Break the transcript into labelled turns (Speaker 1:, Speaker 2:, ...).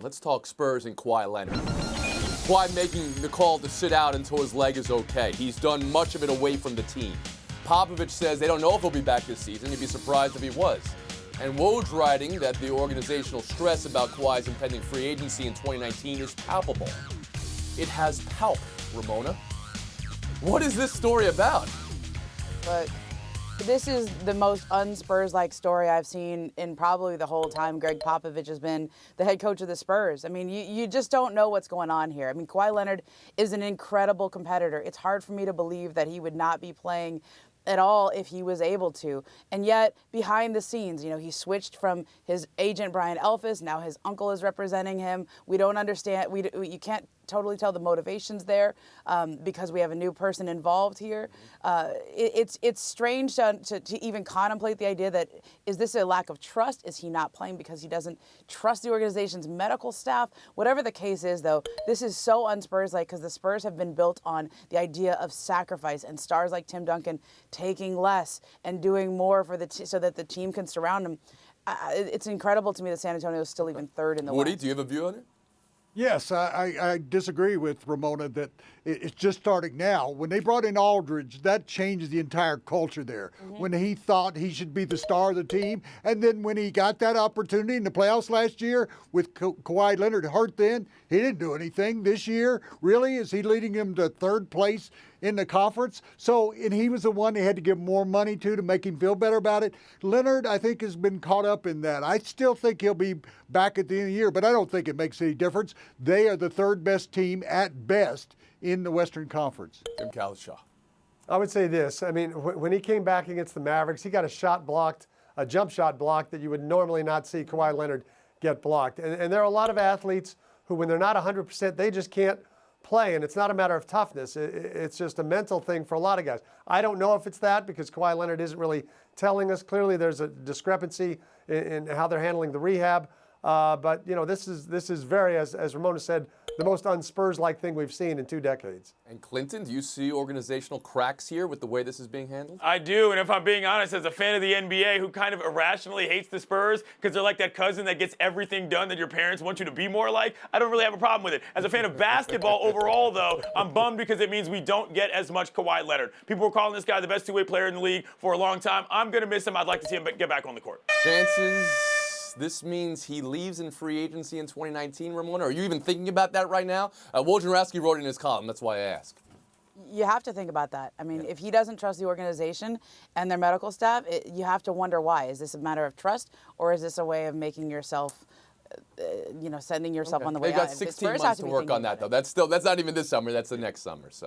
Speaker 1: Let's talk Spurs and Kawhi Leonard. Kawhi making the call to sit out until his leg is okay. He's done much of it away from the team. Popovich says they don't know if he'll be back this season. He'd be surprised if he was. And Woj writing that the organizational stress about Kawhi's impending free agency in 2019 is palpable. It has palp, Ramona. What is this story about?
Speaker 2: Look, this is the most un-Spurs-like story I've seen in probably the whole time Greg Popovich has been the head coach of the Spurs. I mean, you just don't know what's going on here. I mean, Kawhi Leonard is an incredible competitor. It's hard for me to believe that he would not be playing at all if he was able to. And yet, behind the scenes, he switched from his agent, Brian Elphis. Now his uncle is representing him. We don't understand. You can't totally tell the motivations there because we have a new person involved here. It's strange to even contemplate the idea that, is this a lack of trust? Is he not playing because he doesn't trust the organization's medical staff? Whatever the case is, though, this is so un-Spurs-like because the Spurs have been built on the idea of sacrifice and stars like Tim Duncan taking less and doing more for so that the team can surround him. It's incredible to me that San Antonio is still even third in the
Speaker 1: Woody,
Speaker 2: West.
Speaker 1: do you have a view on it?
Speaker 3: Yes, I disagree with Ramona that it's just starting now. When they brought in Aldridge, that changed the entire culture there. Mm-hmm. When he thought he should be the star of the team, and then when he got that opportunity in the playoffs last year with Kawhi Leonard hurt then, he didn't do anything. This year, really, is he leading them to third place in the conference? So, and he was the one they had to give more money to make him feel better about it. Leonard, I think, has been caught up in that. I still think he'll be back at the end of the year, but I don't think it makes any difference. They are the third best team at best in the Western Conference.
Speaker 1: Tim Cowlishaw.
Speaker 4: I would say this. I mean, when he came back against the Mavericks, he got a jump shot blocked that you would normally not see Kawhi Leonard get blocked. And there are a lot of athletes who, when they're not 100%, they just can't play, and it's not a matter of toughness. It's just a mental thing for a lot of guys. I don't know if it's that because Kawhi Leonard isn't really telling us. Clearly, there's a discrepancy in how they're handling the rehab. But this is very, as Ramona said, the most un-Spurs-like thing we've seen in 2 decades.
Speaker 1: And Clinton, do you see organizational cracks here with the way this is being handled?
Speaker 5: I do, and if I'm being honest, as a fan of the NBA who kind of irrationally hates the Spurs because they're like that cousin that gets everything done that your parents want you to be more like, I don't really have a problem with it. As a fan of basketball overall, though, I'm bummed because it means we don't get as much Kawhi Leonard. People were calling this guy the best two-way player in the league for a long time. I'm going to miss him. I'd like to see him get back on the court.
Speaker 1: Chances this means he leaves in free agency in 2019, Ramona? Are you even thinking about that right now? Wojnarowski wrote in his column. That's why I ask.
Speaker 2: You have to think about that. I mean, if he doesn't trust the organization and their medical staff, you have to wonder why. Is this a matter of trust, or is this a way of making yourself, sending yourself on the way
Speaker 1: They've
Speaker 2: out?
Speaker 1: got 16 months to work on that, though. That's not even this summer. That's the next summer. So.